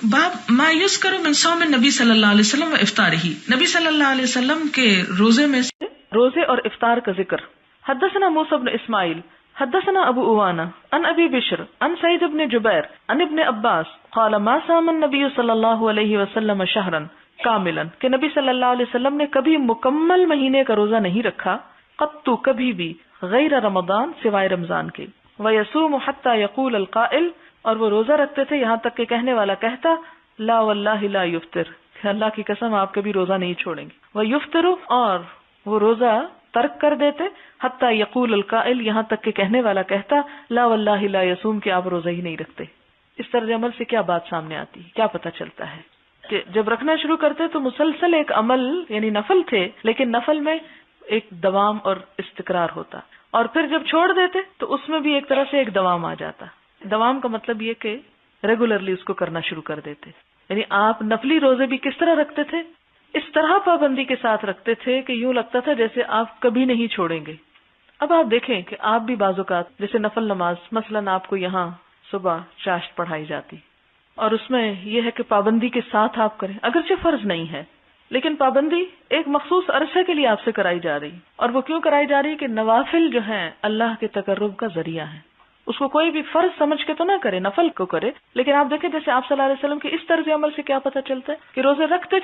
باب ما یذکر من صوم النبی صلی اللہ علیہ وسلم و افطارہ، نبی صلی اللہ علیہ وسلم کے روزے میں سے روزے اور افطار کا ذکر۔ حدثنا موسیٰ بن اسماعیل حدثنا ابو اوانا عن ابی بشر عن سعید بن جبیر عن ابن عباس قال ما صام النبی صلی اللہ علیہ وسلم شہرا کاملا، کہ نبی صلی اللہ علیہ وسلم نے کبھی مکمل مہینے کا روزہ نہیں رکھا، قط کبھی بھی، غیر رمضان سوائے رمضان کے، ویصوم حتی یقول القائل، اور وہ روزہ رکھتے تھے یہاں تک کہ کہنے والا کہتا لا واللہ لا یفطر، کہ اللہ کی قسم آپ کبھی روزہ نہیں چھوڑیں گے، ویفطر، اور وہ روزہ ترک کر دیتے، حتی یقول القائل، یہاں تک کہ کہنے والا کہتا لا واللہ لا یصوم، کہ آپ روزہ ہی نہیں رکھتے۔ اس طرز عمل سے کیا بات سامنے آتی، کیا پتہ چلتا ہے کہ جب رکھنا شروع کرتے تو مسلسل ایک عمل یعنی نفل تھے، لیکن نفل میں ایک دوام اور استقرار ہوتا، اور پھر جب چھوڑ دیتے تو اس میں بھی ایک طرح سے ایک دوام آ جاتا۔ دوام کا مطلب یہ کہ ریگولرلی اس کو کرنا شروع کر دیتے، یعنی آپ نفلی روزے بھی کس طرح رکھتے تھے، اس طرح پابندی کے ساتھ رکھتے تھے کہ یوں لگتا تھا جیسے آپ کبھی نہیں چھوڑیں گے۔ اب آپ دیکھیں کہ آپ بھی بعض اوقات جیسے نفل نماز مثلاً آپ کو یہاں صبح چاشت پڑھائی جاتی، اور اس میں یہ ہے کہ پابندی کے ساتھ آپ کریں، اگرچہ فرض نہیں ہے لیکن پابندی ایک مخصوص عرصے کے لیے آپ سے کرائی جا رہی، اور وہ کیوں کرائی جا رہی کہ نوافل جو ہیں اللہ کے تقرب کا ذریعہ ہیں، اس کو کوئی بھی فرض سمجھ کے تو نہ کرے، نفل کو کرے۔ لیکن آپ دیکھیں جیسے آپ صلی اللہ علیہ وسلم کے اس طرز عمل سے کیا پتہ چلتا ہے کہ روزے رکھتے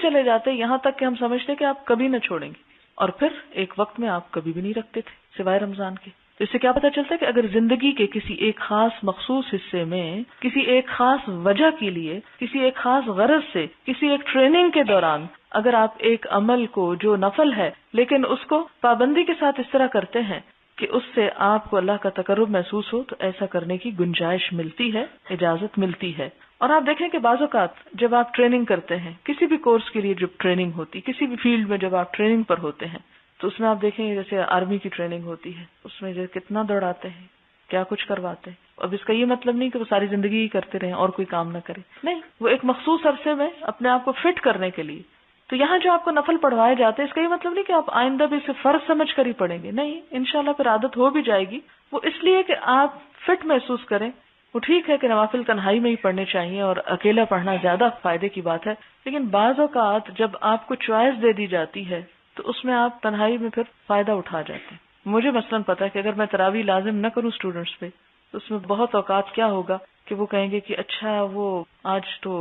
چلے جاتے یہاں تک کہ ہم سمجھتے کہ آپ کبھی نہ چھوڑیں گے، اور پھر ایک وقت میں آپ کبھی بھی نہیں رکھتے تھے سوائے رمضان کے۔ تو اس سے کیا پتہ چلتا ہے کہ اگر زندگی کے کسی ایک خاص مخصوص حصے میں کسی ایک خاص وجہ کے لیے، کسی ایک خاص غرض سے، کسی ایک ٹریننگ کے دوران اگر آپ ایک عمل کو جو نفل ہے لیکن اس کو پابندی کے ساتھ اس طرح کرتے ہیں کہ اس سے آپ کو اللہ کا تقرب محسوس ہو، تو ایسا کرنے کی گنجائش ملتی ہے، اجازت ملتی ہے۔ اور آپ دیکھیں کہ بعض اوقات جب آپ ٹریننگ کرتے ہیں، کسی بھی کورس کے لیے جب ٹریننگ ہوتی، کسی بھی فیلڈ میں جب آپ ٹریننگ پر ہوتے ہیں، تو اس میں آپ دیکھیں جیسے آرمی کی ٹریننگ ہوتی ہے، اس میں جو کتنا دوڑاتے ہیں، کیا کچھ کرواتے ہیں۔ اب اس کا یہ مطلب نہیں کہ وہ ساری زندگی ہی کرتے رہیں اور کوئی کام نہ کرے، نہیں، وہ ایک مخصوص عرصے میں اپنے آپ کو فٹ کرنے کے لیے۔ تو یہاں جو آپ کو نفل پڑھوائے جاتے ہیں، اس کا یہ مطلب نہیں کہ آپ آئندہ بھی اسے فرض سمجھ کر ہی پڑھیں گے، نہیں، انشاءاللہ پھر عادت ہو بھی جائے گی۔ وہ اس لیے کہ آپ فٹ محسوس کریں۔ وہ ٹھیک ہے کہ نوافل تنہائی میں ہی پڑھنے چاہیے اور اکیلا پڑھنا زیادہ فائدے کی بات ہے، لیکن بعض اوقات جب آپ کو چوائس دے دی جاتی ہے تو اس میں آپ تنہائی میں پھر فائدہ اٹھا جاتے ہیں۔ مجھے مثلاً پتا ہے کہ اگر میں تراویح لازم نہ کروں اسٹوڈنٹس پہ تو اس میں بہت اوقات کیا ہوگا کہ وہ کہیں گے کہ اچھا وہ آج تو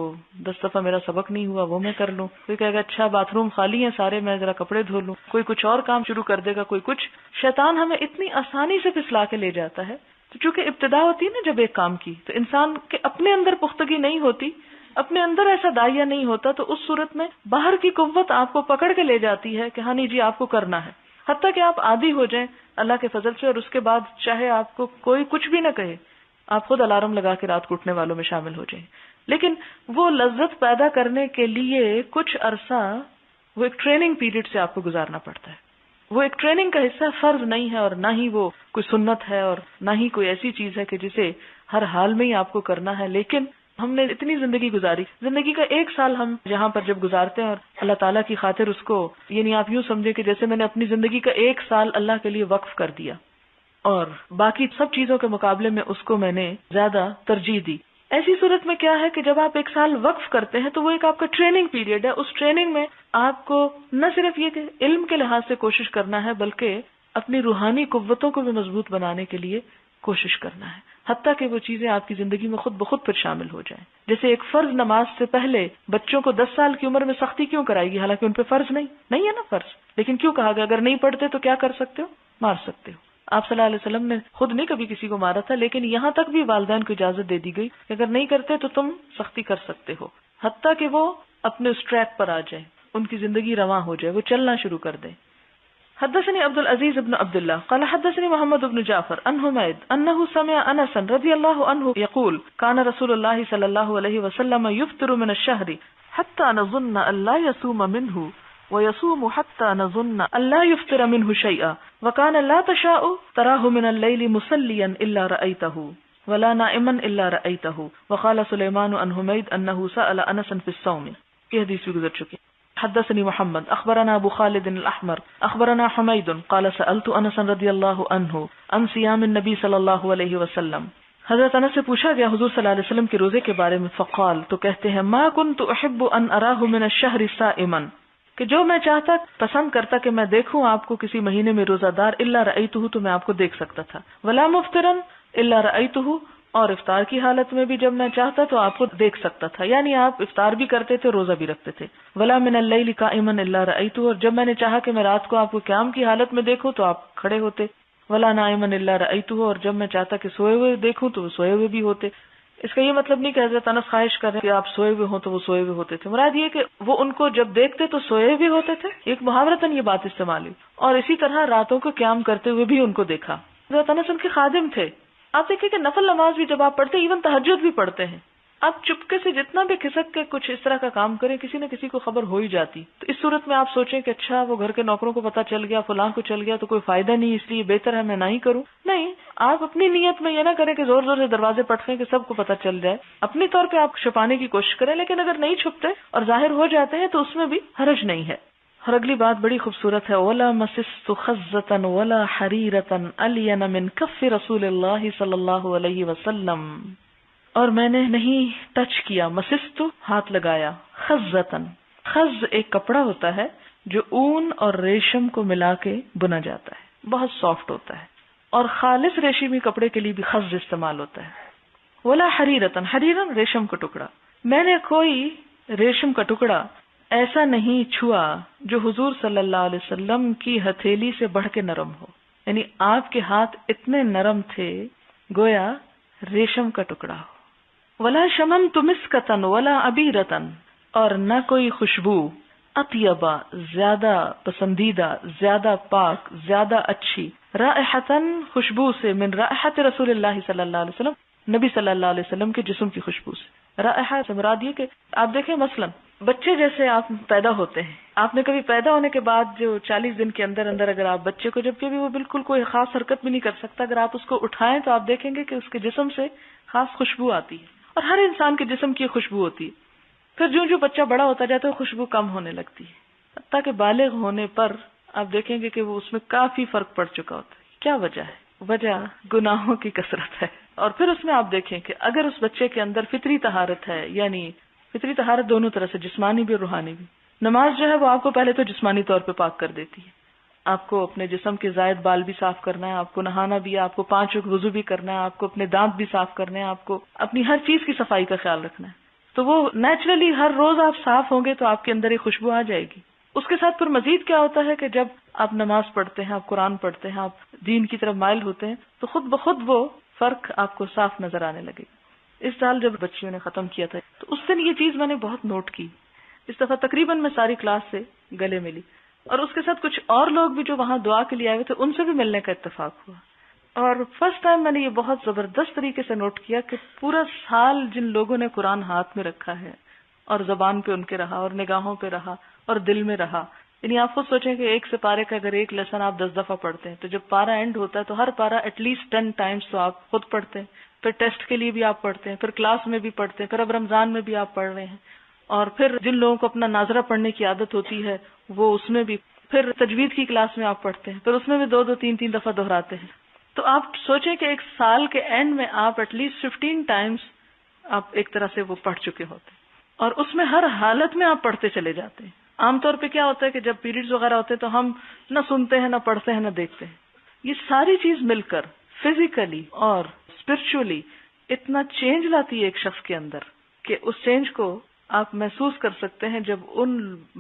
10 دفعہ میرا سبق نہیں ہوا، وہ میں کر لوں۔ کوئی کہے گا اچھا باتھ روم خالی ہیں سارے، میں ذرا کپڑے دھو لوں۔ کوئی کچھ اور کام شروع کر دے گا، کوئی کچھ۔ شیطان ہمیں اتنی آسانی سے پھسلا کے لے جاتا ہے، تو چونکہ ابتدا ہوتی ہے نا جب ایک کام کی، تو انسان کے اپنے اندر پختگی نہیں ہوتی، اپنے اندر ایسا داعیہ نہیں ہوتا، تو اس صورت میں باہر کی قوت آپ کو پکڑ کے لے جاتی ہے کہ ہاں نہیں جی آپ کو کرنا ہے، حتیٰ کہ آپ عادی ہو جائیں اللہ کے فضل سے، اور اس کے بعد چاہے آپ کو کوئی کچھ بھی نہ کہے، آپ خود الارم لگا کے رات کو اٹھنے والوں میں شامل ہو جائیں۔ لیکن وہ لذت پیدا کرنے کے لیے کچھ عرصہ وہ ایک ٹریننگ پیریڈ سے آپ کو گزارنا پڑتا ہے۔ وہ ایک ٹریننگ کا حصہ فرض نہیں ہے، اور نہ ہی وہ کوئی سنت ہے، اور نہ ہی کوئی ایسی چیز ہے کہ جسے ہر حال میں ہی آپ کو کرنا ہے۔ لیکن ہم نے اتنی زندگی گزاری، زندگی کا 1 سال ہم جہاں پر جب گزارتے ہیں اور اللہ تعالیٰ کی خاطر اس کو، یعنی آپ یوں سمجھے کہ جیسے میں نے اپنی زندگی کا 1 سال اللہ کے لیے وقف کر دیا، اور باقی سب چیزوں کے مقابلے میں اس کو میں نے زیادہ ترجیح دی۔ ایسی صورت میں کیا ہے کہ جب آپ 1 سال وقف کرتے ہیں تو وہ ایک آپ کا ٹریننگ پیریڈ ہے۔ اس ٹریننگ میں آپ کو نہ صرف یہ کہ علم کے لحاظ سے کوشش کرنا ہے، بلکہ اپنی روحانی قوتوں کو بھی مضبوط بنانے کے لیے کوشش کرنا ہے، حتیٰ کہ وہ چیزیں آپ کی زندگی میں خود بخود پھر شامل ہو جائیں۔ جیسے ایک فرض نماز سے پہلے بچوں کو 10 سال کی عمر میں سختی کیوں کرائی گی، حالانکہ ان پہ فرض نہیں ہے نا فرض، لیکن کیوں کہا گیا اگر نہیں پڑھتے تو کیا کر سکتے ہو، مار سکتے ہو۔ آپ صلی اللہ علیہ وسلم نے خود نہیں کبھی کسی کو مارا تھا، لیکن یہاں تک بھی والدین کو اجازت دے دی گئی کہ اگر نہیں کرتے تو تم سختی کر سکتے ہو، حتیٰ کہ وہ اپنے اس ٹریک پر آ جائیں، ان کی زندگی رواں ہو جائے، وہ چلنا شروع کر دیں۔ حدثني عبد العزيز بن عبد الله قال حدثني محمد بن جعفر عن حميد انه سمع انس رضي الله عنه يقول كان رسول الله صلى الله عليه وسلم يفطر من الشهر حتى نظن ان لا يصوم منه ويصوم حتى نظن ان لا يفطر منه شيئا وكان لا تشاء تراه من الليل مصليا الا رايته ولا نائما الا رايته وقال سليمان عن حميد انه سأل انس في الصوم۔ یہ حدیث بھی گزر چکی۔ حدثني محمد اخبرنا ابو خالد الاحمر اخبرنا حميد قال سألت انس رضي الله عنه عن صيام النبي صلى الله عليه وسلم حضرت انس سے پوچھا گیا حضور صلی اللہ علیہ وسلم کے روزے کے بارے میں، فقال، تو کہتے ہیں ما كنت احب ان اراه من الشهر صائما، کہ جو میں چاہتا پسند کرتا کہ میں دیکھوں آپ کو کسی مہینے میں روزہ دار، الا رأيته، تو میں آپ کو دیکھ سکتا تھا، ولا مفطرا الا رأيته، اور افطار کی حالت میں بھی جب میں چاہتا تو آپ کو دیکھ سکتا تھا، یعنی آپ افطار بھی کرتے تھے روزہ بھی رکھتے تھے، ولا من اللیل قائما الا رأيته، اور جب میں نے چاہا کہ میں رات کو آپ کو قیام کی حالت میں دیکھوں تو آپ کھڑے ہوتے، ولا نائما الا رأيته، اور جب میں چاہتا کہ سوئے ہوئے دیکھوں تو وہ سوئے ہوئے بھی ہوتے۔ اس کا یہ مطلب نہیں کہ حضرت انس خواہش کر رہے ہیں کہ آپ سوئے ہوئے ہوں تو وہ سوئے ہوئے ہوتے تھے، مراد یہ کہ وہ ان کو جب دیکھتے تو سوئے بھی ہوتے تھے، ایک محاورتاً یہ بات استعمال ہوئی، اور اسی طرح راتوں کو قیام کرتے ہوئے بھی ان کو دیکھا۔ حضرت انس ان کے خادم تھے۔ آپ دیکھیں کہ نفل نماز بھی جب آپ پڑھتے ہیں، ایون تہجد بھی پڑھتے ہیں، آپ چپکے سے جتنا بھی کھسک کے کچھ اس طرح کا کام کریں، کسی نہ کسی کو خبر ہو ہی جاتی۔ تو اس صورت میں آپ سوچیں کہ اچھا وہ گھر کے نوکروں کو پتا چل گیا، فلاں کو چل گیا تو کوئی فائدہ نہیں، اس لیے بہتر ہے میں نہ ہی کروں۔ نہیں، آپ اپنی نیت میں یہ نہ کریں کہ زور زور سے دروازے پٹکیں کہ سب کو پتا چل جائے، اپنی طور پہ آپ چھپانے کی کوشش کریں، لیکن اگر نہیں چھپتے اور ظاہر ہو جاتے ہیں تو اس میں بھی حرج نہیں ہے۔ اور اگلی بات بڑی خوبصورت ہے، وَلَا مَسِسْتُ خَزَّةً وَلَا حَرِيرَةً أَلْيَنَ مِنْ كَفِّ رَسُولِ اللَّهِ صلی اللہ علیہ وسلم، اور میں نے نہیں ٹچ کیا، مسست ہاتھ لگایا، خزتن، خز ایک کپڑا ہوتا ہے جو اون اور ریشم کو ملا کے بنا جاتا ہے، بہت سافٹ ہوتا ہے، اور خالص ریشمی کپڑے کے لیے بھی خز استعمال ہوتا ہے۔ ولا حریرتن، حریرن ریشم کا ٹکڑا، میں نے کوئی ریشم کا ٹکڑا ایسا نہیں چھوا جو حضور صلی اللہ علیہ وسلم کی ہتھیلی سے بڑھ کے نرم ہو، یعنی آپ کے ہاتھ اتنے نرم تھے گویا ریشم کا ٹکڑا ہو۔ ولا شممت مسکتن ولا عبیرتن، اور نہ کوئی خوشبو اطیبا زیادہ پسندیدہ، زیادہ پاک، زیادہ اچھی، رائحتن خوشبو سے، من رائحت رسول اللہ صلی اللہ علیہ وسلم، نبی صلی اللہ علیہ وسلم کے جسم کی خوشبو سے۔ رائحہ سے مراد یہ کہ آپ دیکھیں مثلا بچے جیسے آپ پیدا ہوتے ہیں، آپ نے کبھی پیدا ہونے کے بعد جو 40 دن کے اندر اندر اگر آپ بچے کو، جبکہ بھی وہ بالکل کوئی خاص حرکت بھی نہیں کر سکتا، اگر آپ اس کو اٹھائیں تو آپ دیکھیں گے کہ اس کے جسم سے خاص خوشبو آتی ہے، اور ہر انسان کے جسم کی خوشبو ہوتی ہے۔ پھر جو بچہ بڑا ہوتا جاتا ہے خوشبو کم ہونے لگتی ہے، حتیٰ کہ بالغ ہونے پر آپ دیکھیں گے کہ وہ اس میں کافی فرق پڑ چکا ہوتا ہے۔ کیا وجہ ہے؟ وجہ گناہوں کی کثرت ہے۔ اور پھر اس میں آپ دیکھیں کہ اگر اس بچے کے اندر فطری طہارت ہے، یعنی فطری طہارت دونوں طرح سے، جسمانی بھی اور روحانی بھی، نماز جو ہے وہ آپ کو پہلے تو جسمانی طور پہ پاک کر دیتی ہے، آپ کو اپنے جسم کے زائد بال بھی صاف کرنا ہے، آپ کو نہانا بھی ہے، آپ کو 5 وقت وضو بھی کرنا ہے، آپ کو اپنے دانت بھی صاف کرنے ہیں، آپ کو اپنی ہر چیز کی صفائی کا خیال رکھنا ہے۔ تو وہ نیچرلی ہر روز آپ صاف ہوں گے تو آپ کے اندر ایک خوشبو آ جائے گی۔ اس کے ساتھ پھر مزید کیا ہوتا ہے کہ جب آپ نماز پڑھتے ہیں، آپ قرآن پڑھتے ہیں، آپ دین کی طرف مائل ہوتے ہیں تو خود بخود وہ فرق آپ کو صاف نظر آنے لگے گا۔ اس سال جب بچیوں نے ختم کیا تھا تو اس دن یہ چیز میں نے بہت نوٹ کی، اس دفعہ تقریباً میں ساری کلاس سے گلے ملی، اور اس کے ساتھ کچھ اور لوگ بھی جو وہاں دعا کے لیے آئے ہوئے تھے ان سے بھی ملنے کا اتفاق ہوا۔ اور فرسٹ ٹائم میں نے یہ بہت زبردست طریقے سے نوٹ کیا کہ پورا سال جن لوگوں نے قرآن ہاتھ میں رکھا ہے اور زبان پہ ان کے رہا اور نگاہوں پہ رہا اور دل میں رہا، یعنی آپ خود سوچیں کہ ایک سپارے کا اگر ایک لیسن آپ 10 دفعہ پڑھتے ہیں تو جب پارا اینڈ ہوتا ہے تو ہر پارا ایٹ لیسٹ 10 ٹائمز تو آپ خود پڑھتے ہیں، پھر ٹیسٹ کے لیے بھی آپ پڑھتے ہیں، پھر کلاس میں بھی پڑھتے ہیں، پھر اب رمضان میں بھی آپ پڑھ رہے ہیں، اور پھر جن لوگوں کو اپنا ناظرہ پڑھنے کی عادت ہوتی ہے وہ اس میں بھی، پھر تجوید کی کلاس میں آپ پڑھتے ہیں، پھر اس میں بھی 2 3 3 دفعہ دہراتے ہیں۔ تو آپ سوچیں کہ ایک سال کے اینڈ میں آپ ایٹ لیسٹ 15 ٹائمز آپ ایک طرح سے وہ پڑھ چکے ہوتے ہیں، اور اس میں ہر حالت میں آپ پڑھتے چلے جاتے ہیں۔ عام طور پہ کیا ہوتا ہے کہ جب پیریڈز وغیرہ ہوتے ہیں تو ہم نہ سنتے ہیں، نہ پڑھتے ہیں، نہ دیکھتے ہیں۔ یہ ساری چیز مل کر فزیکلی اور اسپرچولی اتنا چینج لاتی ہے ایک شخص کے اندر کہ اس چینج کو آپ محسوس کر سکتے ہیں جب ان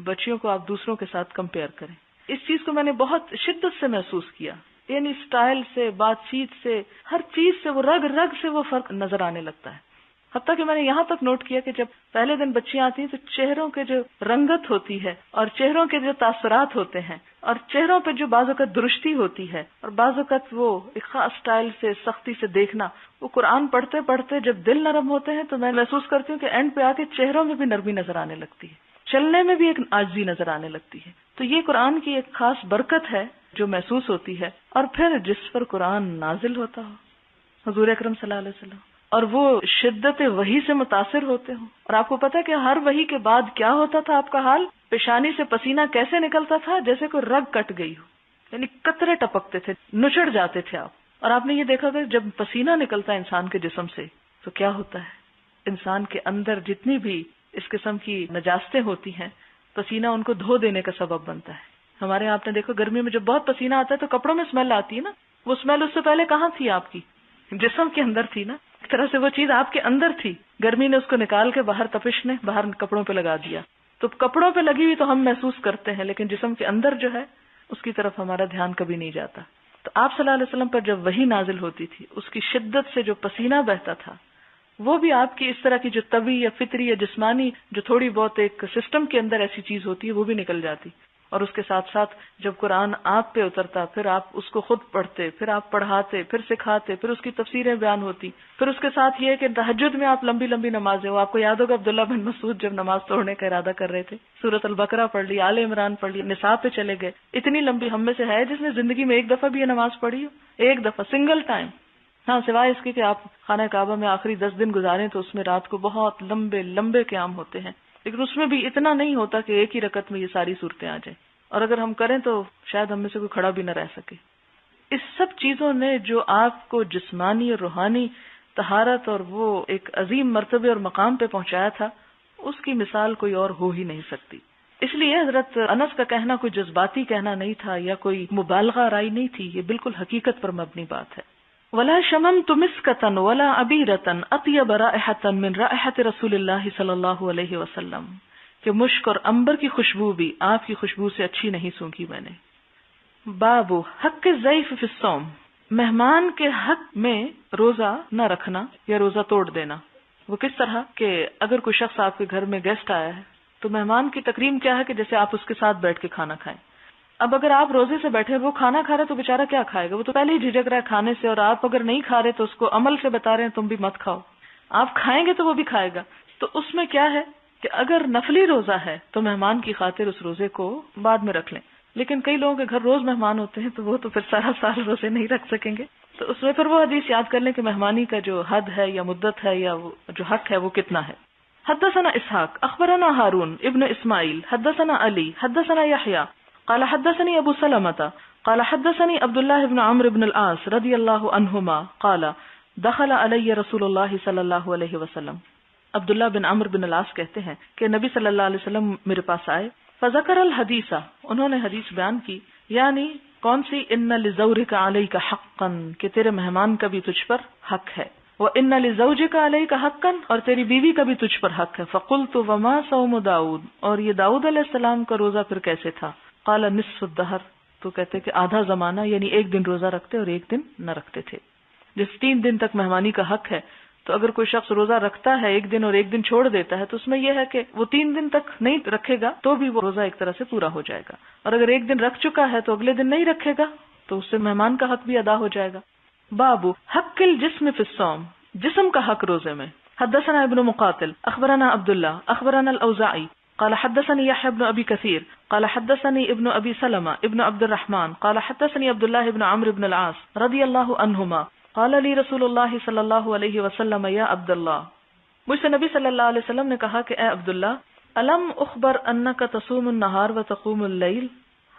بچیوں کو آپ دوسروں کے ساتھ کمپیئر کریں۔ اس چیز کو میں نے بہت شدت سے محسوس کیا، یعنی سٹائل سے، بات چیت سے، ہر چیز سے، وہ رگ رگ سے وہ فرق نظر آنے لگتا ہے۔ حتیٰ کہ میں نے یہاں تک نوٹ کیا کہ جب پہلے دن بچیاں آتی ہیں تو چہروں کے جو رنگت ہوتی ہے اور چہروں کے جو تاثرات ہوتے ہیں اور چہروں پہ جو بعض اوقات درشتی ہوتی ہے اور بعض اوقات وہ ایک خاص سٹائل سے، سختی سے دیکھنا، وہ قرآن پڑھتے پڑھتے جب دل نرم ہوتے ہیں تو میں محسوس کرتی ہوں کہ اینڈ پہ آ کے چہروں میں بھی نرمی نظر آنے لگتی ہے، چلنے میں بھی ایک عاجزی نظر آنے لگتی ہے۔ تو یہ قرآن کی ایک خاص برکت ہے جو محسوس ہوتی ہے۔ اور پھر جس پر قرآن نازل ہوتا ہو، حضور اکرم صلی اللہ علیہ وسلم، اور وہ شدت وحی سے متاثر ہوتے ہوں، اور آپ کو پتا کہ ہر وحی کے بعد کیا ہوتا تھا آپ کا حال، پیشانی سے پسینہ کیسے نکلتا تھا، جیسے کوئی رگ کٹ گئی ہو، یعنی قطرے ٹپکتے تھے، نچڑ جاتے تھے آپ، اور آپ نے یہ دیکھا کہ جب پسینہ نکلتا ہے انسان کے جسم سے تو کیا ہوتا ہے، انسان کے اندر جتنی بھی اس قسم کی نجاستیں ہوتی ہیں پسینہ ان کو دھو دینے کا سبب بنتا ہے. ہمارے آپ نے دیکھو گرمی میں جب بہت پسینہ آتا ہے تو کپڑوں میں اسمیل آتی ہے نا، وہ اسمیل اس سے پہلے کہاں تھی؟ آپ کی جسم کے اندر تھی نا. ایک طرح سے وہ چیز آپ کے اندر تھی، گرمی نے اس کو نکال کے باہر، تپش نے باہر کپڑوں پہ لگا دیا. تو کپڑوں پہ لگی ہوئی تو ہم محسوس کرتے ہیں، لیکن جسم کے اندر جو ہے اس کی طرف ہمارا دھیان کبھی نہیں جاتا. تو آپ صلی اللہ علیہ وسلم پر جب وحی نازل ہوتی تھی، اس کی شدت سے جو پسینہ بہتا تھا وہ بھی آپ کی اس طرح کی جو طبی یا فطری یا جسمانی جو تھوڑی بہت ایک سسٹم کے اندر ایسی چیز ہوتی ہے وہ بھی نکل جاتی. اور اس کے ساتھ ساتھ جب قرآن آپ پہ اترتا، پھر آپ اس کو خود پڑھتے، پھر آپ پڑھاتے، پھر سکھاتے، پھر اس کی تفسیریں بیان ہوتی. پھر اس کے ساتھ یہ کہ تہجد میں آپ لمبی لمبی نمازیں، وہ آپ کو یاد ہوگا عبداللہ بن مسعود جب نماز توڑنے کا ارادہ کر رہے تھے سورۃ البقرہ پڑھ لی، آل عمران پڑھ لی، نساء پہ چلے گئے. اتنی لمبی ہم میں سے ہے جس نے زندگی میں ایک دفعہ بھی یہ نماز پڑھی ہو؟ ایک دفعہ، سنگل ٹائم. ہاں، سوائے اس کے کہ آپ خانہ کعبہ میں آخری 10 دن گزاریں تو اس میں رات کو بہت لمبے لمبے قیام ہوتے ہیں، لیکن اس میں بھی اتنا نہیں ہوتا کہ ایک ہی رکعت میں یہ ساری صورتیں آ جائیں، اور اگر ہم کریں تو شاید ہم میں سے کوئی کھڑا بھی نہ رہ سکے. اس سب چیزوں نے جو آپ کو جسمانی اور روحانی طہارت اور وہ ایک عظیم مرتبے اور مقام پہ پہنچایا تھا، اس کی مثال کوئی اور ہو ہی نہیں سکتی. اس لیے حضرت انس کا کہنا کوئی جذباتی کہنا نہیں تھا یا کوئی مبالغہ رائی نہیں تھی، یہ بالکل حقیقت پر مبنی بات ہے. ولا شممت مسکتا ولا عبیرتا اطیب رائحة من رائحة رسول اللہ صلی اللہ علیہ وسلم، کہ مشک اور عنبر کی خوشبو بھی آپ کی خوشبو سے اچھی نہیں سونگھی میں نے. باب حق الضیف فی الصوم، مہمان کے حق میں روزہ نہ رکھنا یا روزہ توڑ دینا. وہ کس طرح کہ اگر کوئی شخص آپ کے گھر میں گیسٹ آیا ہے تو مہمان کی تکریم کیا ہے کہ جیسے آپ اس کے ساتھ بیٹھ کے کھانا کھائیں. اب اگر آپ روزے سے بیٹھے وہ کھانا کھا رہے تو بیچارہ کیا کھائے گا؟ وہ تو پہلے ہی جھجک رہا ہے کھانے سے، اور آپ اگر نہیں کھا رہے تو اس کو عمل سے بتا رہے ہیں تم بھی مت کھاؤ. آپ کھائیں گے تو وہ بھی کھائے گا. تو اس میں کیا ہے کہ اگر نفلی روزہ ہے تو مہمان کی خاطر اس روزے کو بعد میں رکھ لیں. لیکن کئی لوگوں کے گھر روز مہمان ہوتے ہیں تو وہ تو پھر سارا سال روزے نہیں رکھ سکیں گے. تو اس میں پھر وہ حدیث یاد کر لیں کہ مہمانی کا جو حد ہے یا مدت ہے یا جو حق ہے وہ کتنا ہے. حدثنا اسحاق اخبرنا ہارون ابن اسماعیل حدثنا علی حدثنا یحییٰ قال حدثني ابو سلمة قال حدثني عبد الله بن عمرو بن العاص رضی اللہ عنہما قال دخل علی رسول اللہ صلی اللہ علیہ وسلم. عبداللہ بن عمرو بن العاص کہتے ہیں کہ نبی صلی اللہ علیہ وسلم میرے پاس آئے. فذکر الحدیث، انہوں نے حدیث بیان کی، یعنی کون سی؟ ان لزورک علیک حقا، کہ تیرے مہمان کا بھی تجھ پر حق ہے. وان لزوجک علیک حقا، اور تیری بیوی کا بھی تجھ پر حق ہے. فقلت وما صوم داؤد، اور یہ داؤد علیہ السلام کا روزہ پھر کیسے تھا؟ قال نصف الدہر، تو کہتے کہ آدھا زمانہ، یعنی ایک دن روزہ رکھتے اور ایک دن نہ رکھتے تھے. جس 3 دن تک مہمانی کا حق ہے، تو اگر کوئی شخص روزہ رکھتا ہے ایک دن اور ایک دن چھوڑ دیتا ہے تو اس میں یہ ہے کہ وہ 3 دن تک نہیں رکھے گا تو بھی وہ روزہ ایک طرح سے پورا ہو جائے گا، اور اگر ایک دن رکھ چکا ہے تو اگلے دن نہیں رکھے گا تو اس سے مہمان کا حق بھی ادا ہو جائے گا. باب حق الجسم فی الصوم، جسم کا حق روزے میں. حدثنا ابن مقاتل اخبرنا عبداللہ اخبرنا الاوزاعی قال حدثني يحيى بن ابي كثير قال حدثني ابن ابي سلمة ابن عبد الرحمن قال حدثني عبد الله بن عمرو بن العاص رضي الله عنهما قال لي رسول الله صلى الله عليه وسلم يا عبد الله، مجھ سے نبی صلی اللہ علیہ وسلم نے کہا کہ اے عبداللہ، الم اخبر انك تصوم النهار وتقوم الليل.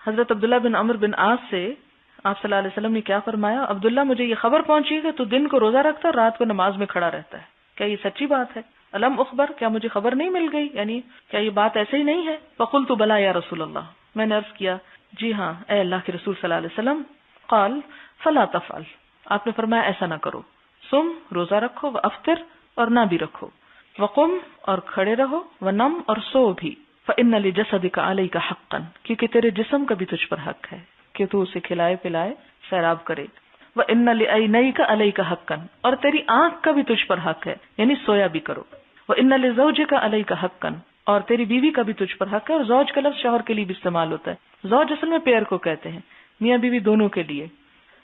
حضرت عبداللہ بن عمرو بن عاص سے آپ صلی اللہ علیہ وسلم نے کیا فرمایا؟ عبداللہ مجھے یہ خبر پہنچی کہ تو دن کو روزہ رکھتا اور رات کو نماز میں کھڑا رہتا ہے. کیا یہ سچی بات ہے؟ الم اخبر، کیا مجھے خبر نہیں مل گئی، یعنی کیا یہ بات ایسے ہی نہیں ہے؟ فقلت بلا یا رسول اللہ، میں نے عرض کیا جی ہاں اے اللہ کے رسول صلی اللہ علیہ وسلم. قال فلا تفعل، آپ نے فرمایا ایسا نہ کرو. سم، روزہ رکھو، وافطر، اور نہ بھی رکھو، وقم، اور کھڑے رہو، ونم، اور سو بھی. فإن لجسدک علیک حقا، کیونکہ تیرے جسم کا بھی تجھ پر حق ہے کہ تو اسے کھلائے پلائے سیراب کرے. وإن لعینیک علیک حقا، اور تیری آنکھ کا بھی تجھ پر حق ہے، یعنی سویا بھی کرو. وإن لزوجک علیک حقا، اور تیری بیوی کا بھی تجھ پر حق ہے. اور زوج کا لفظ شوہر کے لیے بھی استعمال ہوتا ہے، زوج اصل میں پیئر کو کہتے ہیں، میاں بیوی دونوں کے لیے.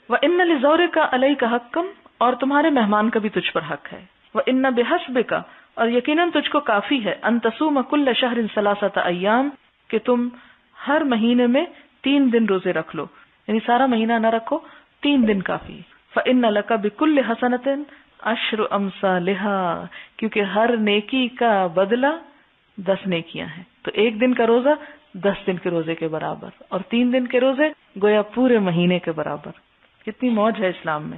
وإن لزورک علیک حقا، اور تمہارے مہمان کا بھی تجھ پر حق ہے. وإن بحسبک، اور یقیناً تجھ کو کافی ہے، ان تصوم کل شہر 3 ایام، کہ تم ہر مہینے میں 3 دن روزے رکھ لو، یعنی سارا مہینہ نہ رکھو، 3 دن کافی. فإن لک بکل حسنۃ 10 امثالها، کیونکہ ہر نیکی کا بدلہ 10 نیکیاں ہیں. تو 1 دن کا روزہ 10 دن کے روزے کے برابر، اور 3 دن کے روزے گویا پورے مہینے کے برابر. کتنی موج ہے اسلام میں.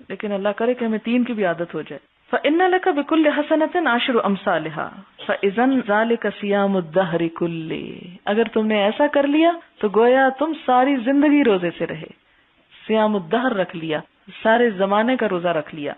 لیکن اللہ کرے کہ ہمیں 3 کی بھی عادت ہو جائے. فَإِنَّ لَكَ بِكُلِّ حَسَنَةٍ 10 أَمْثَالِهَا فَإِذًا ذَلِكَ صِيَامُ الدَّهْرِ كُلِّهِ. اگر تم نے ایسا کر لیا تو گویا تم ساری زندگی روزے سے رہے. صیام الدہر رکھ لیا، سارے زمانے کا روزہ رکھ لیا.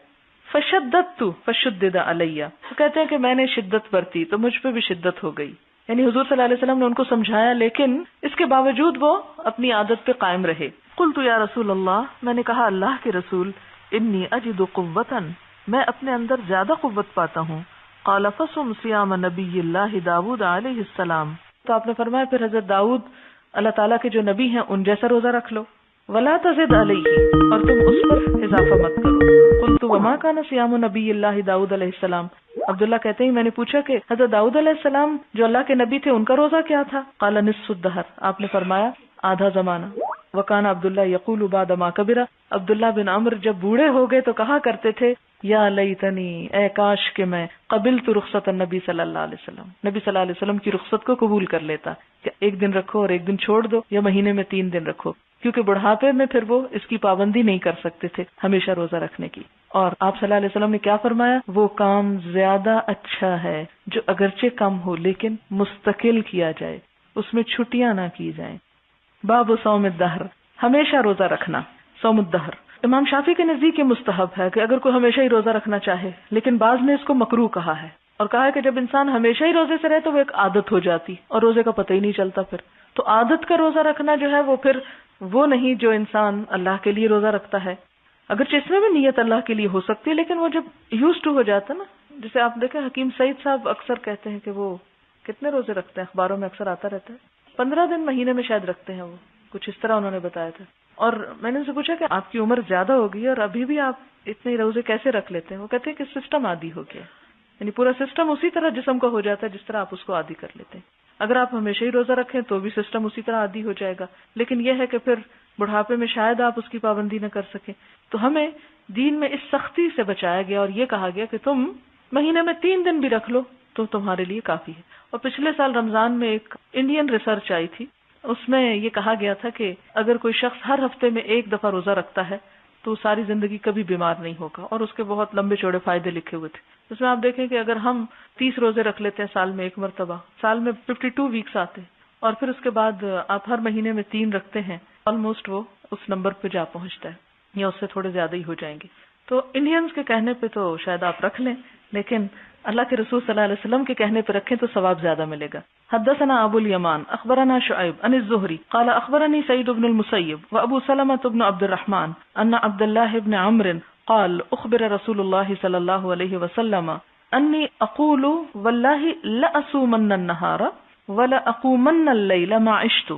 فشددت فشدد علی، وہ کہتے ہیں کہ میں نے شدت برتی تو مجھ پہ بھی شدت ہو گئی. یعنی حضور صلی اللہ علیہ وسلم نے ان کو سمجھایا لیکن اس کے باوجود وہ اپنی عادت پہ قائم رہے. قلت یا رسول اللہ، میں نے کہا اللہ کے رسول، انی اجد قوتا، میں اپنے اندر زیادہ قوت پاتا ہوں. قال فصم صیام نبی اللہ داود علیہ السلام، تو آپ نے فرمایا پھر حضرت داؤد اللہ تعالیٰ کے جو نبی ہیں ان جیسا روزہ رکھ لو. ولا تزد علیہ، اور تم اس پر اضافہ مت کرو. قلت وما کان صیام نبی اللہ داؤد علیہ السلام، عبداللہ کہتے ہیں میں نے پوچھا کہ حضرت داؤد علیہ السلام جو اللہ کے نبی تھے ان کا روزہ کیا تھا؟ قال نصف الدہر، آپ نے فرمایا آدھا زمانہ. وکان عبداللہ یقول بعد ما کبر، عبداللہ بن عمرو جب بوڑھے ہو گئے تو کہا کرتے تھے یا لیتنی، اے کاش کہ میں قبلت رخصت النبی صلی اللہ علیہ وسلم، نبی صلی اللہ علیہ وسلم کی رخصت کو قبول کر لیتا کہ ایک دن رکھو اور ایک دن چھوڑ دو، یا مہینے میں 3 دن رکھو، کیونکہ بڑھاپے میں پھر وہ اس کی پابندی نہیں کر سکتے تھے ہمیشہ روزہ رکھنے کی. اور آپ صلی اللہ علیہ وسلم نے کیا فرمایا؟ وہ کام زیادہ اچھا ہے جو اگرچہ کم ہو لیکن مستقل کیا جائے، اس میں چھٹیاں نہ کی جائیں. باب صوم الدہر، ہمیشہ روزہ رکھنا. صوم الدہر امام شافعی کے نزدیک یہ مستحب ہے کہ اگر کوئی ہمیشہ ہی روزہ رکھنا چاہے، لیکن بعض نے اس کو مکروہ کہا ہے اور کہا ہے کہ جب انسان ہمیشہ ہی روزے سے رہے تو وہ ایک عادت ہو جاتی اور روزے کا پتہ ہی نہیں چلتا. پھر تو عادت کا روزہ رکھنا جو ہے وہ پھر وہ نہیں جو انسان اللہ کے لیے روزہ رکھتا ہے. اگرچہ اس میں بھی نیت اللہ کے لیے ہو سکتی ہے، لیکن وہ جب یوز ٹو ہو جاتا نا، جسے آپ دیکھیں حکیم سعید صاحب اکثر کہتے ہیں کہ وہ کتنے روزے رکھتے ہیں، اخباروں میں اکثر آتا رہتا ہے، 15 دن مہینے میں شاید رکھتے ہیں، وہ کچھ اس طرح انہوں نے بتایا تھا. اور میں نے ان سے پوچھا کہ آپ کی عمر زیادہ ہو گئی اور ابھی بھی آپ اتنے روزے کیسے رکھ لیتے ہیں؟ وہ کہتے ہیں کہ سسٹم عادی ہو گیا، یعنی پورا سسٹم اسی طرح جسم کا ہو جاتا ہے جس طرح آپ اس کو عادی کر لیتے ہیں. اگر آپ ہمیشہ ہی روزہ رکھیں تو بھی سسٹم اسی طرح عادی ہو جائے گا، لیکن یہ ہے کہ پھر بڑھاپے میں شاید آپ اس کی پابندی نہ کر سکیں. تو ہمیں دین میں اس سختی سے بچایا گیا اور یہ کہا گیا کہ تم مہینے میں 3 دن بھی رکھ لو تو تمہارے لیے کافی ہے. اور پچھلے سال رمضان میں ایک انڈین ریسرچ آئی تھی، اس میں یہ کہا گیا تھا کہ اگر کوئی شخص ہر ہفتے میں 1 دفعہ روزہ رکھتا ہے تو ساری زندگی کبھی بیمار نہیں ہوگا، اور اس کے بہت لمبے چوڑے فائدے لکھے ہوئے تھے. اس میں آپ دیکھیں کہ اگر ہم 30 روزے رکھ لیتے ہیں سال میں 1 مرتبہ، سال میں 52 ویکس آتے ہیں، اور پھر اس کے بعد آپ ہر مہینے میں 3 رکھتے ہیں، آلموسٹ وہ اس نمبر پہ جا پہنچتا ہے، یا اس سے تھوڑے زیادہ ہی ہو جائیں گے. تو انڈینز کے کہنے پہ تو شاید آپ رکھ لیں، لیکن اللہ کے رسول صلی اللہ علیہ وسلم کے کہنے پہ رکھیں تو ثواب زیادہ ملے گا. حدثنا ابو الیمان اخبرنا شعیب عن الزہری قال اخبرنی سعید بن المسیب وابو سلمة بن عبد الرحمن ان عبد الله بن عمرو قال اخبر رسول الله صلی اللہ علیہ وسلم انی اقول واللہ لأصومن النہار ولأقومن اللیل ما عشت.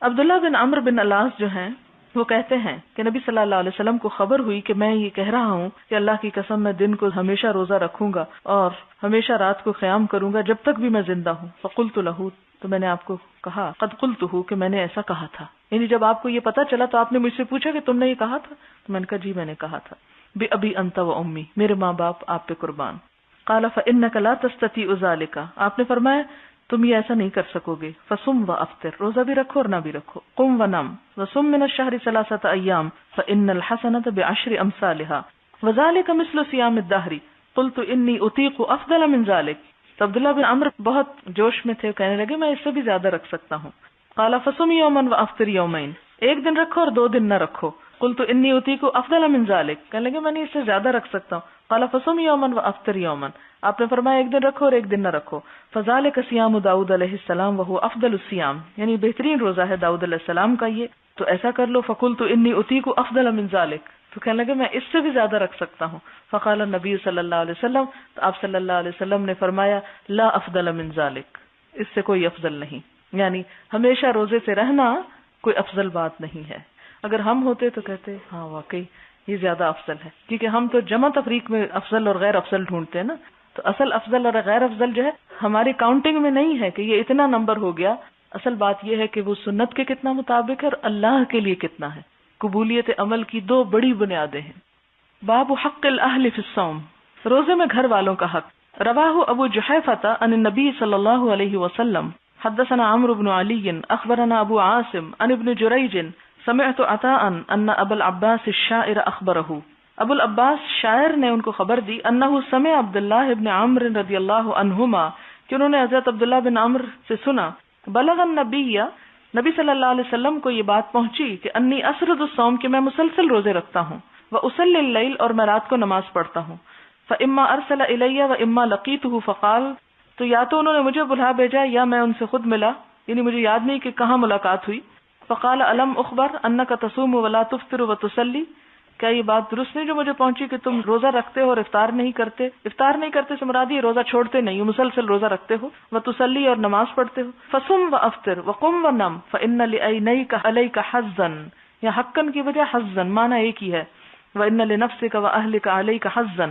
عبداللہ بن عمرو بن العاص جو ہیں وہ کہتے ہیں کہ نبی صلی اللہ علیہ وسلم کو خبر ہوئی کہ میں یہ کہہ رہا ہوں کہ اللہ کی قسم میں دن کو ہمیشہ روزہ رکھوں گا اور ہمیشہ رات کو قیام کروں گا جب تک بھی میں زندہ ہوں. فقلت له، تو میں نے آپ کو کہا، قد قلته، کہ میں نے ایسا کہا تھا. یعنی جب آپ کو یہ پتا چلا تو آپ نے مجھ سے پوچھا کہ تم نے یہ کہا تھا؟ تو میں نے کہا جی میں نے کہا تھا. بأبی انت و امی، میرے ماں باپ آپ پہ قربان. قال فإنك لا تستطيع ذلك، آپ نے فرمایا تم یہ ایسا نہیں کر سکو گے. فصم وافطر، روزہ بھی رکھو اور نہ بھی رکھو. قم ونم وصم من الشهر 3 ایام فإن الحسنة بعشر امثالها وذلك مثل صيام الدهر. قلت انی اطیق افضل من ذلك. تو عبداللہ بن عمرو بہت جوش میں تھے، کہنے لگے میں اس سے بھی زیادہ رکھ سکتا ہوں. قال فصم یوما وافطر یومین، 1 دن رکھو اور 2 دن نہ رکھو. قلت انی اطیق افضل من ذلك، کہنے لگے میں نے اس سے زیادہ رکھ سکتا ہوں. قال فصم یوما وافطر یوما، آپ نے فرمایا 1 دن رکھو اور 1 دن نہ رکھو. فذلك صيام داؤد علیہ السلام وهو افضل الصيام، یعنی بہترین روزہ ہے داؤد علیہ السلام کا یہ، تو ایسا کر لو. فقلت انی اطیق افضل من ذلك، تو کہنے لگے میں اس سے بھی زیادہ رکھ سکتا ہوں. فقال النبی صلی اللہ علیہ وسلم، تو آپ صلی اللہ علیہ وسلم نے فرمایا لا افضل من ذلك، اس سے کوئی افضل نہیں، یعنی ہمیشہ روزے سے رہنا کوئی افضل بات نہیں ہے. اگر ہم ہوتے تو کہتے ہاں واقعی یہ زیادہ افضل ہے، کیونکہ ہم تو جمع تفریق میں افضل اور غیر افضل ڈھونڈتے ہیں نا. تو اصل افضل اور غیر افضل جو ہے ہماری کاؤنٹنگ میں نہیں ہے کہ یہ اتنا نمبر ہو گیا. اصل بات یہ ہے کہ وہ سنت کے کتنا مطابق ہے اور اللہ کے لیے کتنا ہے. قبولیت عمل کی 2 بڑی بنیادیں ہیں. باب حق الاہل فی الصوم، روزے میں گھر والوں کا حق. رواہ ابو جحیفہ عن النبی صلی اللہ علیہ وسلم. حدثنا عمرو بن علی اخبرنا ابو عاصم عن ابن جریج سمعت عطاء ان ابا العباس الشاعر اخبره ابو العباس شاعر نے ان کو خبر دی انہ سمع عبداللہ ابن عمرو رضی اللہ عنہما کہ انہوں نے حضرت عبداللہ بن عمرو سے سنا بلغ النبی نبی صلی اللہ علیہ وسلم کو یہ بات پہنچی کہ انی اسرد الصوم کہ میں مسلسل روزے رکھتا ہوں واصلی اللیل اور میں رات کو نماز پڑھتا ہوں فاما ارسل الی واما لقیتہ فقال تو یا تو انہوں نے مجھے بلا بھیجا یا میں ان سے خود ملا، یعنی مجھے یاد نہیں کہ کہاں ملاقات ہوئی. فقال الم اخبر انک تصوم ولا تفطر وتصلی، کیا یہ بات درست نہیں جو مجھے پہنچی کہ تم روزہ رکھتے ہو اور افطار نہیں کرتے؟ افطار نہیں کرتے سے مراد یہ روزہ چھوڑتے نہیں، مسلسل روزہ رکھتے ہو. وتصلی اور نماز پڑھتے ہو. فصم وافطر وقم ونم فان لعینیک علیک حظا، یا حقن کی وجہ حظا معنی ایک ہی ہے. وان لنفسک واہلک علیک حظا،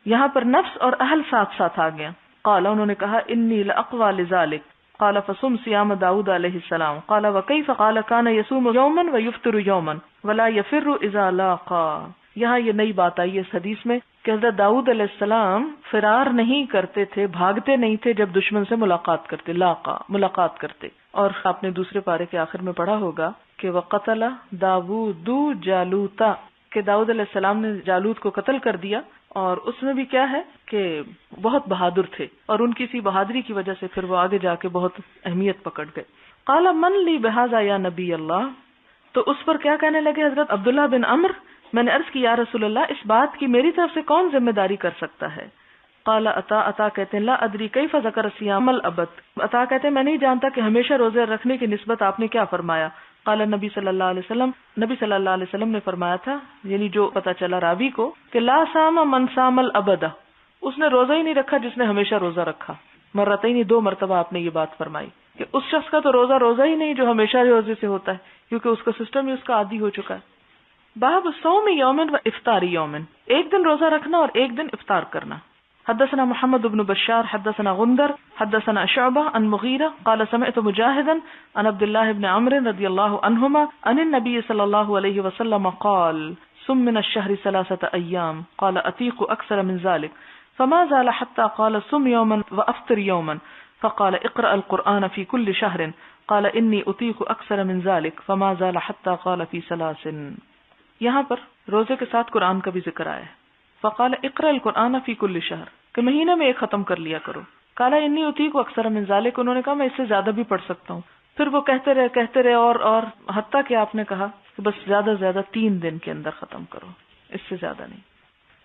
یہاں پر نفس اور اہل ساتھ ساتھ آ گیا. قال انہوں نے کہا انی لاقوی لذلک. قال فصم صیام داؤد علیہ السلام. قال وکیف؟ قال کان یصوم یوما ویفطر یوما ولا یفر اذا لاقا. یہاں یہ نئی بات آئی اس حدیث میں کہ حضرت داؤد علیہ السلام فرار نہیں کرتے تھے، بھاگتے نہیں تھے جب دشمن سے ملاقات کرتے، لاقا ملاقات کرتے. اور آپ نے دوسرے پارے کے آخر میں پڑھا ہوگا کہ وقتل داؤد جالوتا، کہ داؤد علیہ السلام نے جالوت کو قتل کر دیا. اور اس میں بھی کیا ہے کہ بہت بہادر تھے اور ان کی اسی بہادری کی وجہ سے پھر وہ آگے جا کے بہت اہمیت پکڑ گئے. قال من لی بہذا یا نبی اللہ، تو اس پر کیا کہنے لگے حضرت عبداللہ بن عمرو، میں نے عرض کی یا رسول اللہ اس بات کی میری طرف سے کون ذمہ داری کر سکتا ہے؟ قال عطا کہتے ہیں لا ادری کیف ذکر صیام الابد. عطا کہتے ہیں میں نہیں جانتا کہ ہمیشہ روزے رکھنے کی نسبت آپ نے کیا فرمایا. قال نبی صلی اللہ علیہ وسلم، نبی صلی اللہ علیہ وسلم نے فرمایا تھا، یعنی جو پتا چلا راوی کو، کہ لا صام من صام الابد، اس نے روزہ ہی نہیں رکھا جس نے ہمیشہ روزہ رکھا. مرتين، 2 مرتبہ آپ نے یہ بات فرمائی کہ اس شخص کا تو روزہ ہی نہیں جو ہمیشہ روزے سے ہوتا ہے، کیونکہ اس کا سسٹم ہی اس کا عادی ہو چکا ہے. باب صوم یومن و افطار یومن، ایک دن روزہ رکھنا اور ایک دن افطار کرنا. حدثنا محمد بن بشار حدثنا غندر حدثنا شعبہ عن مغیرہ قال سمعت مجاہدا عن عبد الله بن عمرو رضی اللہ عنہما عن النبی صلی اللہ علیہ وسلم قال صم من الشهر 3 ایام قال اطیق اکثر من ذلك فما زال حتى قال صم يوما وافطر يوما فقال اقرأ القرآن في كل شهر قال انی اطیق اکثر من ذلك فما زال حتى قال في 3. یہاں پر روزے کے ساتھ قرآن کا بھی ذکر آیا ہے. فقال اقرأ القرآن فی کل شہر، کہ مہینے میں ایک ختم کر لیا کرو. قال انی اطیق اکثر من ذلک، انہوں نے کہا میں اس سے زیادہ بھی پڑھ سکتا ہوں. پھر وہ کہتے رہے اور حتیٰ کہ آپ نے کہا کہ بس زیادہ سے زیادہ 3 دن کے اندر ختم کرو، اس سے زیادہ نہیں.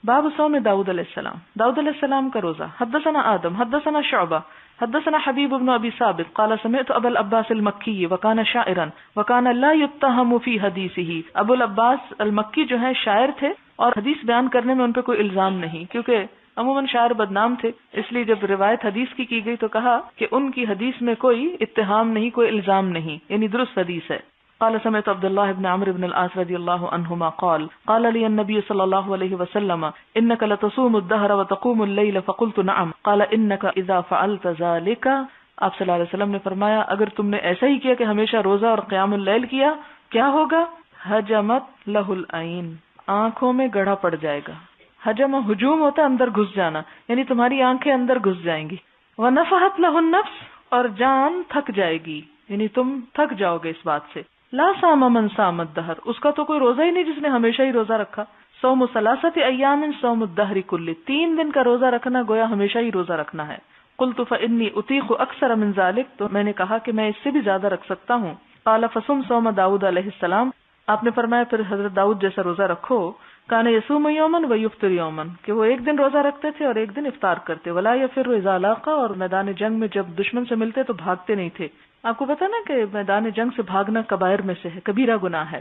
باب صوم داؤد علیہ السلام، داؤد علیہ السلام کا روزہ. حدثنا آدم حدثنا شعبہ حدثنا حبیب بن ابی ثابت قال سمعت ابا العباس المکی وكان شاعرا وكان لا يتهم في حدیثه. ابو العباس المکی جو ہیں شاعر تھے اور حدیث بیان کرنے میں ان پہ کوئی الزام نہیں، کیونکہ عموماً شاعر بدنام تھے، اس لیے جب روایت حدیث کی گئی تو کہا کہ ان کی حدیث میں کوئی اتہام نہیں، کوئی الزام نہیں، یعنی درست حدیث ہے. قال سمعت عبد الله بن عمرو بن العاص رضی اللہ عنہما قال لي النبي صلی اللہ علیہ وسلم انك لتصوم الدهر وتقوم الليل فقلت نعم قال انك اذا فعلت ذلك. آپ صلی اللہ علیہ وسلم نے فرمایا اگر تم نے ایسا ہی کیا کہ ہمیشہ روزہ اور قیام اللیل کیا، کیا ہوگا؟ حجمت له العین، آنکھوں میں گڑھا پڑ جائے گا. حجم ہجوم ہوتا ہے اندر گھس جانا، یعنی تمہاری آنکھیں اندر گھس جائیں گی. ونفحت له النفس، اور جان تھک جائے گی، یعنی تم تھک جاؤ گے اس بات سے. لا صام من صام الدہر، اس کا تو کوئی روزہ ہی نہیں جس نے ہمیشہ ہی روزہ رکھا. صوم 3 ایام صوم الدہر کل، 3 دن کا روزہ رکھنا گویا ہمیشہ ہی روزہ رکھنا ہے. قلت فانی اطیق اکثر من ذلک، تو میں نے کہا کہ میں اس سے بھی زیادہ رکھ سکتا ہوں. قال فصم صوم داؤد علیہ السلام، آپ نے فرمایا پھر حضرت داؤد جیسا روزہ رکھو. کان یصوم یوما ویفطر یوما، کہ وہ ایک دن روزہ رکھتے تھے اور ایک دن افطار کرتے. ولا یفر اذا لاقا، اور میدان جنگ میں جب دشمن سے ملتے تو بھاگتے نہیں تھے. آپ کو پتا نا کہ میدان جنگ سے بھاگنا کبائر میں سے ہے، کبیرہ گناہ ہے.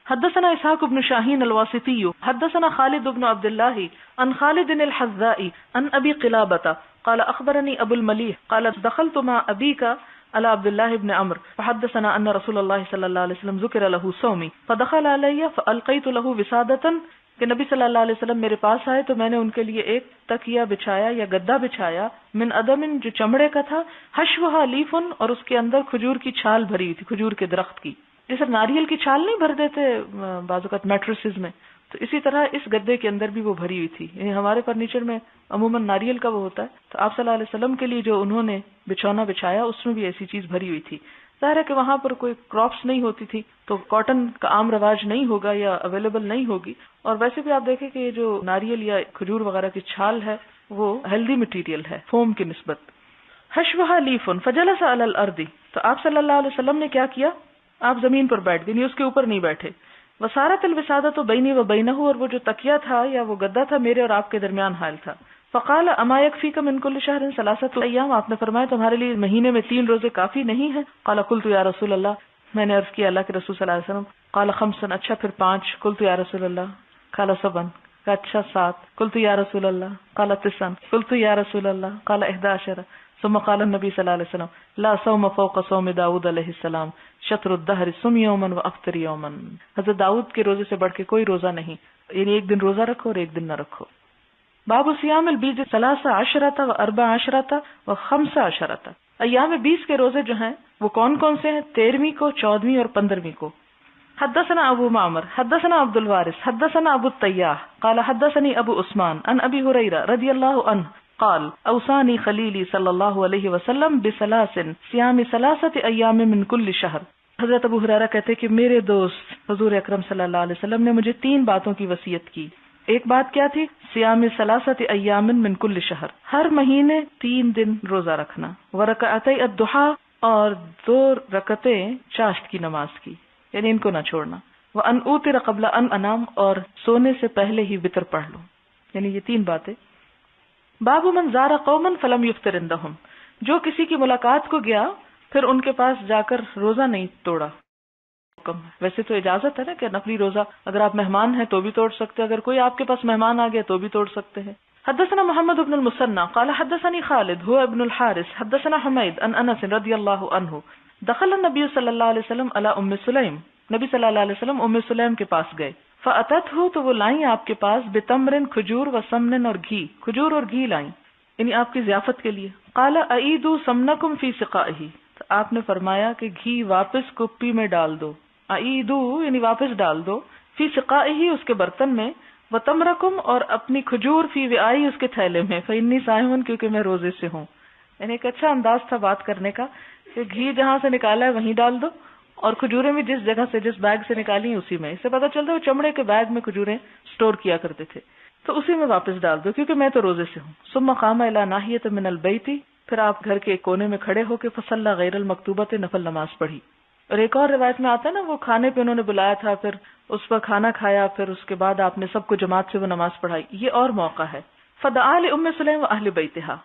حدثنا اسحاق بن شاہین الواسطی حدثنا خالد بن عبد اللہ عن خالد الحذاء عن ابی قلابۃ قال اخبرني ابو الملیح قال دخلت مع ابیک على عبد الله بن عمرو فحدثنا ان رسول الله صلی اللہ علیہ وسلم ذکر له صومی فدخل علی فالقیت له وسادۃ، کہ نبی صلی اللہ علیہ وسلم میرے پاس آئے تو میں نے ان کے لیے ایک تکیہ بچھایا یا گدا بچھایا، من ادم، جو چمڑے کا تھا، حشوھا لیف، اور اس کے اندر کھجور کی چھال بھری ہوئی تھی، کھجور کے درخت کی. جیسے ناریل کی چھال نہیں بھر دیتے بعض اوقات میٹریسز میں، تو اسی طرح اس گدے کے اندر بھی وہ بھری ہوئی تھی. یعنی ہمارے فرنیچر میں عموماً ناریل کا وہ ہوتا ہے، تو آپ صلی اللہ علیہ وسلم کے لیے جو انہوں نے بچھونا بچھایا اس میں بھی ایسی چیز بھری ہوئی تھی. ظاہر ہے کہ وہاں پر کوئی کراپس نہیں ہوتی تھی تو کاٹن کا عام رواج نہیں ہوگا یا اویلیبل نہیں ہوگی. اور ویسے بھی آپ دیکھیں کہ یہ جو ناریل یا کھجور وغیرہ کی چھال ہے وہ ہیلدی مٹیریل ہے فوم کی نسبت. حشوها لیف فجلس علی الارض، تو آپ صلی اللہ علیہ وسلم نے کیا کیا، آپ زمین پر بیٹھ گئے، نہیں اس کے اوپر نہیں بیٹھے. وسارت الوسادۃ بینی و بینہ، اور وہ جو تکیہ تھا یا وہ گدا تھا میرے اور آپ کے درمیان حائل تھا. فقال اما یکفیک من کل شہر ثلاثۃ ایام، آپ نے فرمایا تمہارے لیے مہینے میں 3 روزے کافی نہیں ہیں. قال قلت یا رسول اللہ، میں نے عرض کیا اللہ کے رسول صلی اللہ علیہ وسلم. قال خمسا، اچھا پھر 5. قلت یا رسول اللہ. قال سبعا، اچھا 7. قلت یا رسول اللہ. قال تسعا. قلت یا رسول اللہ. قال 11. ثم قال النبی صلی اللہ علیہ وسلم لا صوم فوق صوم داؤد علیہ السلام شطر الدہر صم یوما وافطر یوما. حضرت داؤد کے روزے سے بڑھ کے کوئی روزہ نہیں، یعنی ایک دن روزہ رکھو اور ایک دن نہ رکھو. باب صیام البیج 13 و 14 و 15. ایام 20 کے روزے جو ہیں وہ کون کون سے ہیں؟ 13ویں کو، 14ویں اور 15ویں کو. حدثنا ابو معمر حدثنا عبد الوارث حدثنا ابو الطیاح قال حدثني ابو عثمان عن ابی ہریرہ رضی اللہ عنہ قال اوصانی خلیلی صلی اللہ علیہ وسلم بثلاث صیام 3 ایام من کل شہر. حضرت ابو ہریرہ کہتے کہ میرے دوست حضور اکرم صلی اللہ علیہ وسلم نے مجھے 3 باتوں کی وصیت کی. ایک بات کیا تھی؟ صیام 3 ایام من کل شہر، ہر مہینے 3 دن روزہ رکھنا. ورکعتي الضحى، اور 2 رکعتیں چاشت کی نماز کی، یعنی ان کو نہ چھوڑنا. وان اوتر قبل ان انام، اور سونے سے پہلے ہی وتر پڑھ لو. یعنی یہ 3 باتیں. باب من زار قوما فلم یفطر عندهم، جو کسی کی ملاقات کو گیا پھر ان کے پاس جا کر روزہ نہیں توڑا. ویسے تو اجازت ہے نا کہ نفلی روزہ اگر آپ مہمان ہیں تو بھی توڑ سکتے، اگر کوئی آپ کے پاس مہمان آ گیا تو بھی توڑ سکتے ہیں. حدثنا محمد بن المثنى قال حدثني خالد هو ابن الحارث حدثنا حمید عن انس رضی اللہ عنہ دخل النبی صلی اللہ علیہ وسلم علی ام سلیم، نبی صلی اللہ علیہ وسلم ام سلیم کے پاس گئے. فاتته، تو وہ لائیں آپ کے پاس، بتمرن، کھجور، و سمن، اور گھی، کھجور اور گھی لائیں، یعنی آپ کی ضیافت کے لیے. قال اعیدوا سمنکم فی سقائہ، تو آپ نے فرمایا کہ گھی واپس کپی میں ڈال دو. اعیدوا یعنی واپس ڈال دو، فی سقائہ اس کے برتن میں، و تمرکم اور اپنی کھجور فی وعائی اس کے تھیلے میں، فانی صائم کیونکہ میں روزے سے ہوں. یعنی ایک اچھا انداز تھا بات کرنے کا کہ گھی جہاں سے نکالا ہے وہیں ڈال دو، اور کھجوریں بھی جس جگہ سے جس بیگ سے نکالی ہیں اسی میں. اس سے پتہ چلتا ہے وہ چمڑے کے بیگ میں کھجوریں سٹور کیا کرتے تھے، تو اسی میں واپس ڈال دو کیونکہ میں تو روزے سے ہوں. ثم قام الی ناحیۃ من البیت، پھر آپ گھر کے ایک کونے میں کھڑے ہو کے فصلی غیر المکتوبۃ، نفل نماز پڑھی. اور ایک اور روایت میں آتا ہے نا وہ کھانے پہ انہوں نے بلایا تھا، پھر اس پر کھانا کھایا، پھر اس کے بعد آپ نے سب کو جماعت سے وہ نماز پڑھائی. یہ اور موقع ہے. فدعا لام سلیم و اہل بیتہا،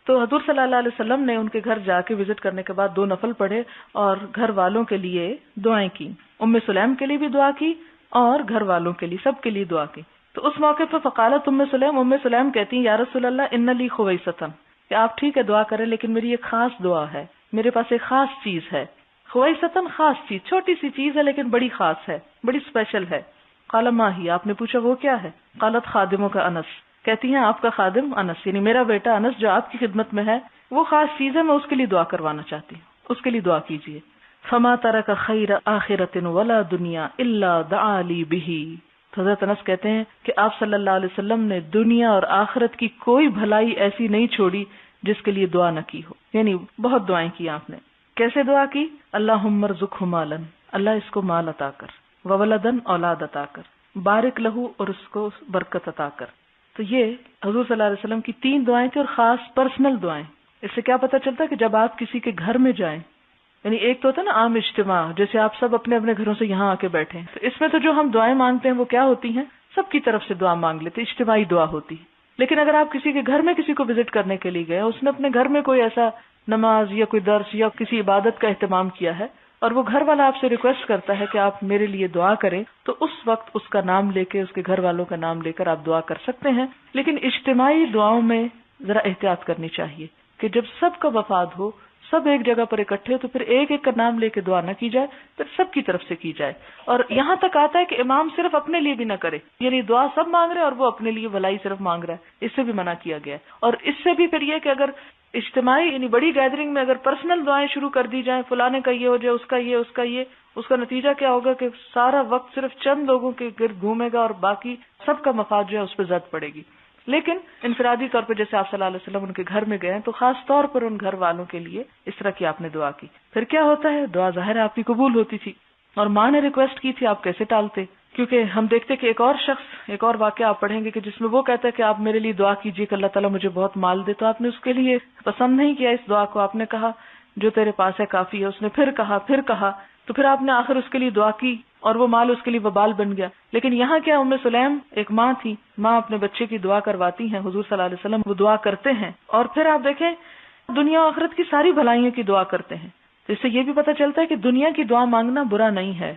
تو حضور صلی اللہ علیہ وسلم نے ان کے گھر جا کے وزٹ کرنے کے بعد 2 نفل پڑھے اور گھر والوں کے لیے دعائیں کی. ام سلیم کے لیے بھی دعا کی اور گھر والوں کے لیے، سب کے لیے دعا کی. تو اس موقع پہ فقالت ام سلیم کہتی ہیں یا رسول اللہ ان لی خویستن، کہ آپ ٹھیک ہے دعا کریں لیکن میری ایک خاص دعا ہے، میرے پاس ایک خاص چیز ہے. خویستن خاص چیز، چھوٹی سی چیز ہے لیکن بڑی خاص ہے، بڑی اسپیشل ہے. قال ما ہی، آپ نے پوچھا وہ کیا ہے؟ قالت خادموں کا انس، کہتی ہیں آپ کا خادم انس، یعنی میرا بیٹا انس جو آپ کی خدمت میں ہے وہ خاص چیز ہے، میں اس کے لیے دعا کروانا چاہتی ہوں، اس کے لیے دعا کیجیے. فما ترک خیر آخرۃ ولا دنیا الا دعا لی بہ. حضرت انس کہتے ہیں کہ آپ صلی اللہ علیہ وسلم نے دنیا اور آخرت کی کوئی بھلائی ایسی نہیں چھوڑی جس کے لیے دعا نہ کی ہو. یعنی بہت دعائیں کی آپ نے. کیسے دعا کی؟ اللہم ارزقہ مالا، اللہ اس کو مال عطا کر، وولدن اولاد عطا کر، بارک لہو اور اس کو برکت عطا کر. تو یہ حضور صلی اللہ علیہ وسلم کی 3 دعائیں تھیں اور خاص پرسنل دعائیں. اس سے کیا پتہ چلتا ہے کہ جب آپ کسی کے گھر میں جائیں، یعنی ایک تو ہوتا ہے نا عام اجتماع، جیسے آپ سب اپنے اپنے گھروں سے یہاں آ کے بیٹھے ہیں، تو اس میں تو جو ہم دعائیں مانگتے ہیں وہ کیا ہوتی ہیں؟ سب کی طرف سے دعا مانگ لیتے، اجتماعی دعا ہوتی. لیکن اگر آپ کسی کے گھر میں کسی کو وزٹ کرنے کے لیے گئے، اس نے اپنے گھر میں کوئی ایسا نماز یا کوئی درس یا کسی عبادت کا اہتمام کیا ہے اور وہ گھر والا آپ سے ریکویسٹ کرتا ہے کہ آپ میرے لیے دعا کریں، تو اس وقت اس کا نام لے کے، اس کے گھر والوں کا نام لے کر آپ دعا کر سکتے ہیں. لیکن اجتماعی دعاؤں میں ذرا احتیاط کرنی چاہیے کہ جب سب کا وفات ہو، سب ایک جگہ پر اکٹھے ہو، تو پھر ایک ایک کا نام لے کے دعا نہ کی جائے، پھر سب کی طرف سے کی جائے. اور یہاں تک آتا ہے کہ امام صرف اپنے لیے بھی نہ کرے، یعنی دعا سب مانگ رہے اور وہ اپنے لیے بھلائی صرف مانگ رہا ہے، اس سے بھی منع کیا گیا ہے. اور اس سے بھی پھر یہ کہ اگر اجتماعی یعنی بڑی گیدرنگ میں اگر پرسنل دعائیں شروع کر دی جائیں، فلانے کا یہ ہو جائے، اس کا یہ، اس کا یہ، اس کا نتیجہ کیا ہوگا کہ سارا وقت صرف چند لوگوں کے گرد گھومے گا اور باقی سب کا مفاد جو ہے اس پہ زد پڑے گی. لیکن انفرادی طور پہ جیسے آپ صلی اللہ علیہ وسلم ان کے گھر میں گئے تو خاص طور پر ان گھر والوں کے لیے اس طرح کی آپ نے دعا کی. پھر کیا ہوتا ہے, دعا ظاہر ہے آپ کی قبول ہوتی تھی, اور ماں نے ریکویسٹ کی تھی, آپ کیسے ٹالتے؟ کیونکہ ہم دیکھتے کہ ایک اور شخص, ایک اور واقعہ آپ پڑھیں گے کہ جس میں وہ کہتا ہے کہ آپ میرے لیے دعا کیجیے کہ اللہ تعالیٰ مجھے بہت مال دے, تو آپ نے اس کے لیے پسند نہیں کیا اس دعا کو, آپ نے کہا جو تیرے پاس ہے کافی ہے. اس نے پھر کہا تو پھر آپ نے آخر اس کے لیے دعا کی اور وہ مال اس کے لیے وبال بن گیا. لیکن یہاں کیا, ام سلیم ایک ماں تھی, ماں اپنے بچے کی دعا کرواتی ہیں, حضور صلی اللہ علیہ وسلم وہ دعا کرتے ہیں, اور پھر آپ دیکھیں دنیا و آخرت کی ساری بھلائیوں کی دعا کرتے ہیں. تو اس سے یہ بھی پتہ چلتا ہے کہ دنیا کی دعا مانگنا برا نہیں ہے,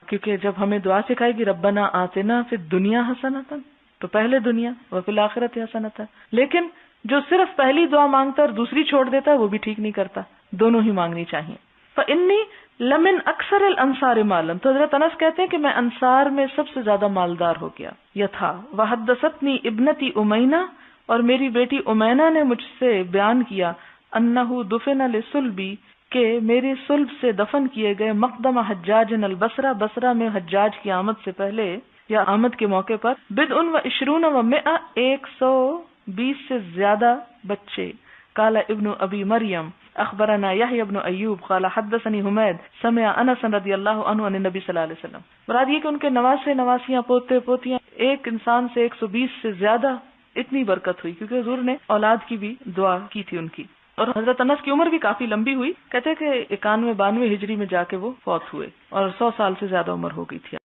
کیونکہ جب ہمیں دعا سکھائے گی ربنا آتنا فی الدنیا حسنۃ, تو پہلے دنیا وفی الآخرۃ حسنۃ. لیکن جو صرف پہلی دعا مانگتا اور دوسری چھوڑ دیتا ہے وہ بھی ٹھیک نہیں کرتا, دونوں ہی مانگنی چاہیے. فإنی لمن اکثر الانصار مالا, تو حضرت انس کہتے ہیں کہ میں انصار میں سب سے زیادہ مالدار ہو گیا. یتھا وحدثتنی ابنتی امینا, اور میری بیٹی امینا نے مجھ سے بیان کیا, انہ دفن لصلبی, کہ میرے صلب سے دفن کیے گئے, مقدم حجاج البصرہ, بصرہ میں حجاج کی آمد سے پہلے یا آمد کے موقع پر, بدء وعشرون ومئہ, 120 سے زیادہ بچے. قال ابن ابی مریم اخبرنا یحیی بن ایوب قال حدثنی حمید سمع انس رضی اللہ عنہ عن النبی صلی اللہ علیہ وسلم. مراد یہ کہ ان کے نواسے نواسیاں پوتے پوتیاں ایک انسان سے 120 سے زیادہ, اتنی برکت ہوئی, کیونکہ حضور نے اولاد کی بھی دعا کی تھی ان کی. اور حضرت انس کی عمر بھی کافی لمبی ہوئی, کہتے کہ 91-92 ہجری میں جا کے وہ فوت ہوئے, اور 100 سال سے زیادہ عمر ہو گئی تھی